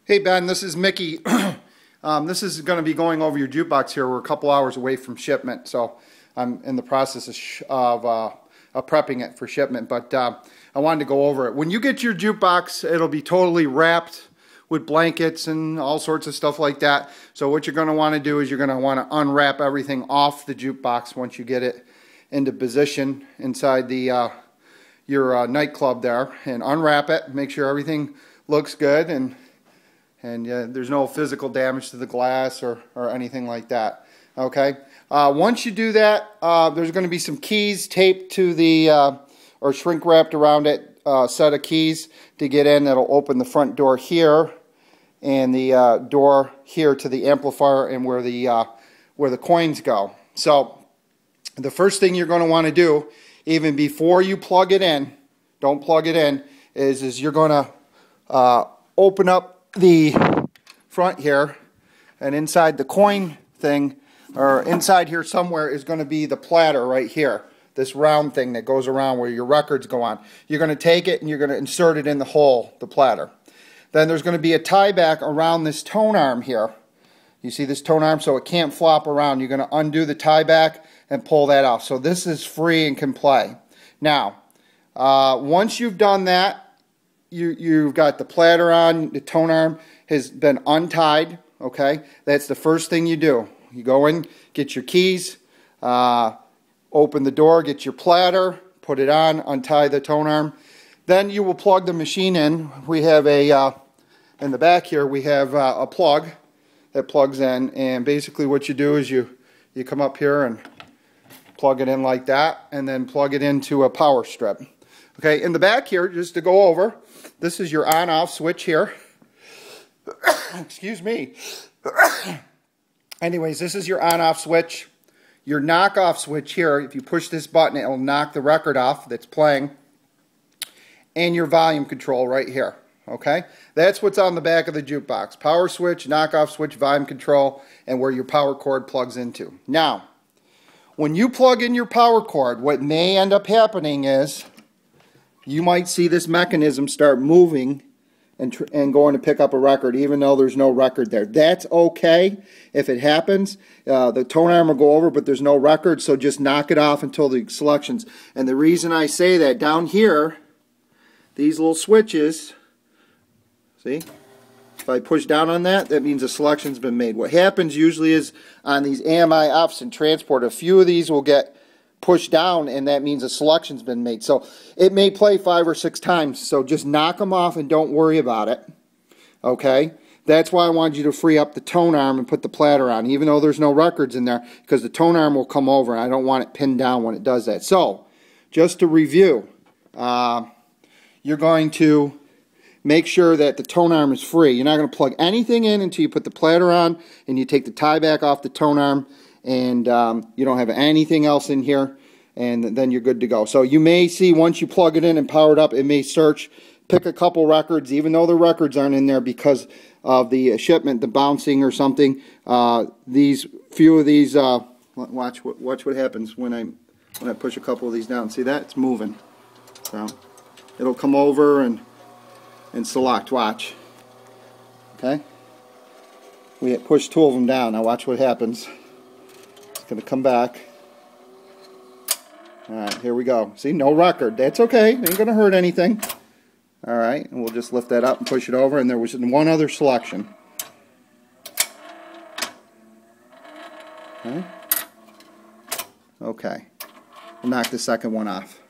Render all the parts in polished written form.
Hey Ben, this is Mickey. This is going to be going over your jukebox here. We're a couple hours away from shipment, so I'm in the process of prepping it for shipment. But I wanted to go over it. When you get your jukebox, it'll be totally wrapped with blankets and all sorts of stuff like that. So what you're going to want to do is you're going to want to unwrap everything off the jukebox once you get it into position inside the your nightclub there, and unwrap it. Make sure everything looks good and there's no physical damage to the glass or anything like that. Okay. Once you do that, there's going to be some keys taped to the or shrink wrapped around it, set of keys to get in. That'll open the front door here and the door here to the amplifier and where the coins go. So the first thing you're going to want to do, even before you plug it in, don't plug it in, is you're going to open up the front here, and inside the coin thing, or inside here somewhere, is going to be the platter right here, this round thing that goes around where your records go on. You're going to take it and you're going to insert it in the hole, the platter. Then there's going to be a tie back around this tone arm here. You see this tone arm, so it can't flop around. You're going to undo the tie back and pull that off. So this is free and can play. Now, once you've done that, you've got the platter on, the tone arm has been untied, okay? That's the first thing you do. You go in, get your keys, open the door, get your platter, put it on, untie the tone arm. Then you will plug the machine in. We have a, in the back here, we have a plug that plugs in, and basically what you do is you come up here and plug it in like that, and then plug it into a power strip. Okay, in the back here, just to go over, this is your on-off switch here. Excuse me. Anyways, this is your on-off switch. Your knock-off switch here, if you push this button, it will knock the record off that's playing. And your volume control right here. Okay? That's what's on the back of the jukebox. Power switch, knock-off switch, volume control, and where your power cord plugs into. Now, when you plug in your power cord, what may end up happening is you might see this mechanism start moving and going to pick up a record even though there's no record there. That's okay if it happens. The tone arm will go over, but there's no record, so just knock it off until the selections. And the reason I say that, down here, these little switches, see? If I push down on that, that means a selection's been made. What happens usually is on these AMI offs and transport, a few of these will get pushed down, and that means a selection's been made. So it may play 5 or 6 times, so just knock them off and don't worry about it. Okay? That's why I wanted you to free up the tone arm and put the platter on, even though there's no records in there, because the tone arm will come over, and I don't want it pinned down when it does that. So, just to review, you're going to make sure that the tone arm is free. You're not going to plug anything in until you put the platter on, and you take the tie back off the tone arm, and you don't have anything else in here, and then you're good to go. So you may see once you plug it in and power it up, it may search, pick a couple records, even though the records aren't in there because of the shipment, the bouncing or something. These few of these, watch what happens when I push a couple of these down. See that? It's moving. So it'll come over and select. Watch. Okay. We pushed 2 of them down. Now watch what happens. Going to come back. Alright, here we go. See, no record. That's okay. Ain't going to hurt anything. Alright, and we'll just lift that up and push it over, and there was one other selection. Okay. Okay. We'll knock the second one off.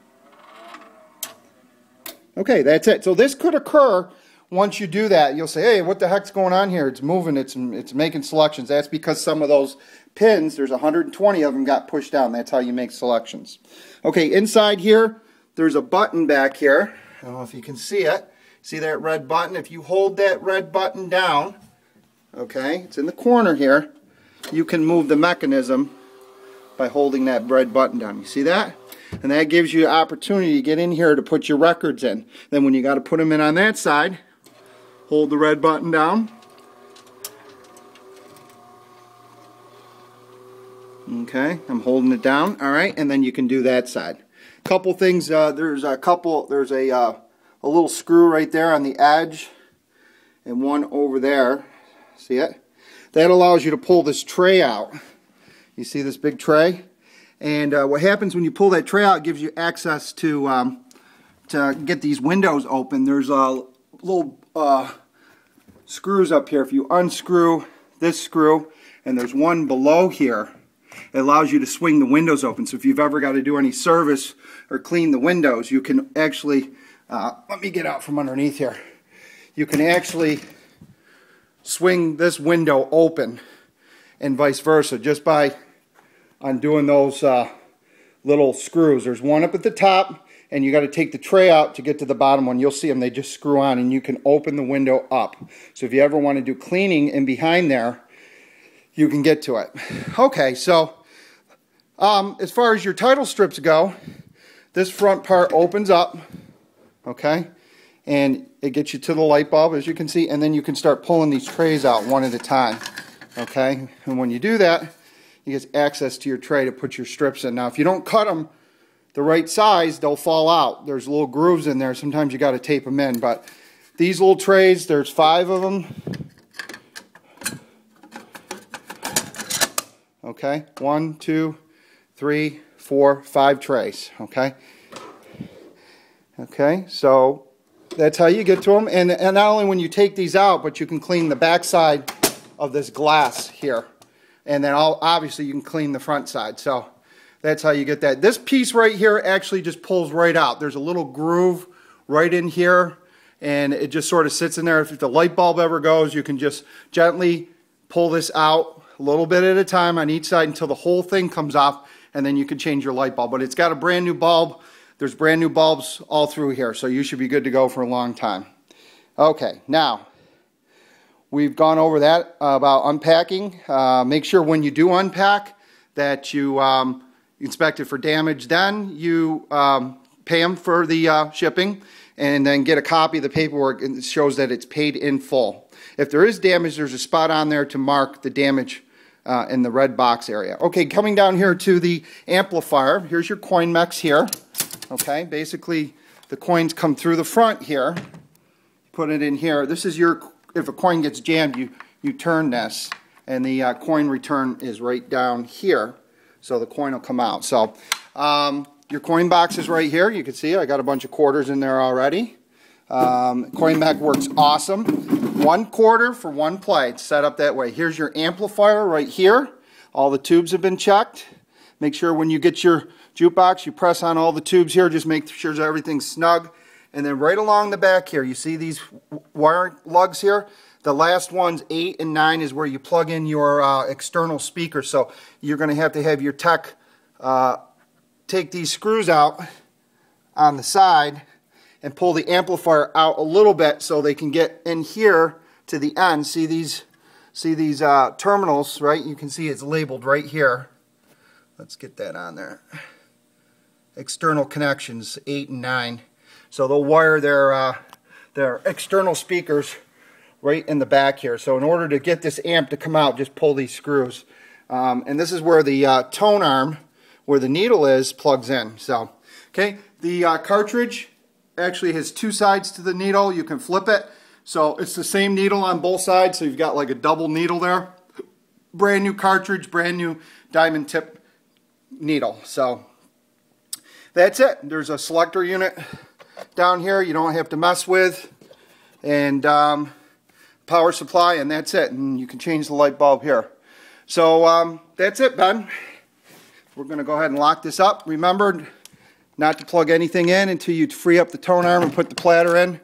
Okay, that's it. So this could occur once you do that. You'll say, hey, what the heck's going on here? It's moving, it's making selections. That's because some of those pins, there's 120 of them, got pushed down. That's how you make selections. Okay, inside here, there's a button back here. I don't know if you can see it. See that red button? If you hold that red button down, okay, it's in the corner here, you can move the mechanism by holding that red button down. You see that? And that gives you an opportunity to get in here to put your records in. Then when you got to put them in on that side, hold the red button down. Okay, I'm holding it down. All right, and then you can do that side. Couple things. There's a little screw right there on the edge, and one over there. See it? That allows you to pull this tray out. You see this big tray? And what happens when you pull that tray out, it gives you access to get these windows open. There's little screws up here. If you unscrew this screw, and there's one below here, it allows you to swing the windows open. So if you've ever got to do any service or clean the windows, you can actually, let me get out from underneath here. You can actually swing this window open and vice versa just by undoing those little screws. There's one up at the top, and you got to take the tray out to get to the bottom one. You'll see them, they just screw on, and you can open the window up. So if you ever want to do cleaning in behind there, you can get to it. Okay, so as far as your title strips go, this front part opens up, okay, and it gets you to the light bulb, as you can see, and then you can start pulling these trays out one at a time, okay? And when you do that, you get access to your tray to put your strips in. Now, if you don't cut them the right size, they'll fall out. There's little grooves in there. Sometimes you got to tape them in, but these little trays, there's 5 of them. Okay, 1, 2, 3, 4, 5 trays. Okay. Okay, so that's how you get to them. And not only when you take these out, but you can clean the back side of this glass here. And then obviously you can clean the front side. So that's how you get that. This piece right here actually just pulls right out. There's a little groove right in here, and it just sort of sits in there. If the light bulb ever goes, you can just gently pull this out a little bit at a time on each side until the whole thing comes off, and then you can change your light bulb. But it's got a brand new bulb. There's brand new bulbs all through here, so you should be good to go for a long time. Okay, now we've gone over that about unpacking. Make sure when you do unpack that you inspect it for damage. Then you pay them for the shipping, and then get a copy of the paperwork, and it shows that it's paid in full. If there is damage, there's a spot on there to mark the damage in the red box area. Okay, coming down here to the amplifier, here's your coin mechs here. Okay, basically the coins come through the front here. Put it in here. This is your, if a coin gets jammed, you turn this, and the coin return is right down here. So the coin will come out. So your coin box is right here. You can see I got a bunch of quarters in there already. Coin mech works awesome. 1 quarter for 1 play. It's set up that way. Here's your amplifier right here. All the tubes have been checked. Make sure when you get your jukebox, you press on all the tubes here. Just make sure everything's snug. And then right along the back here, you see these wire lugs here? The last ones, 8 and 9, is where you plug in your external speaker. So you're going to have your tech take these screws out on the side and pull the amplifier out a little bit so they can get in here to the end. See these terminals, right? You can see it's labeled right here. Let's get that on there. External connections, 8 and 9. So they'll wire their external speakers right in the back here. So in order to get this amp to come out, just pull these screws. And this is where the tone arm, where the needle is, plugs in. So, okay, the cartridge actually has 2 sides to the needle. You can flip it. So it's the same needle on both sides. So you've got like a double needle there. Brand new cartridge, brand new diamond tip needle. So that's it. There's a selector unit down here you don't have to mess with, and power supply, and that's it. And you can change the light bulb here. So that's it, Ben. We're going to go ahead and lock this up. Remember not to plug anything in until you free up the tone arm and put the platter in.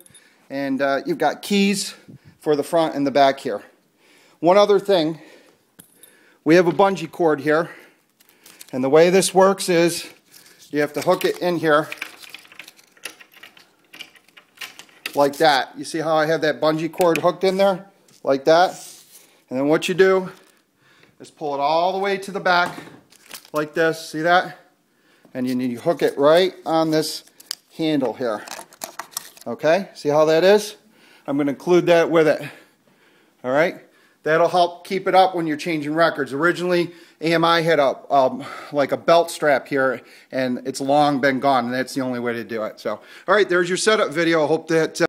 And you've got keys for the front and the back here. One other thing, we have a bungee cord here, and the way this works is you have to hook it in here like that. You see how I have that bungee cord hooked in there? Like that. And then what you do is pull it all the way to the back like this. See that? And you hook it right on this handle here. Okay? See how that is? I'm going to include that with it. Alright? That'll help keep it up when you're changing records. Originally, AMI had like a belt strap here, and it's long been gone, and that's the only way to do it. So, alright, there's your setup video. I hope that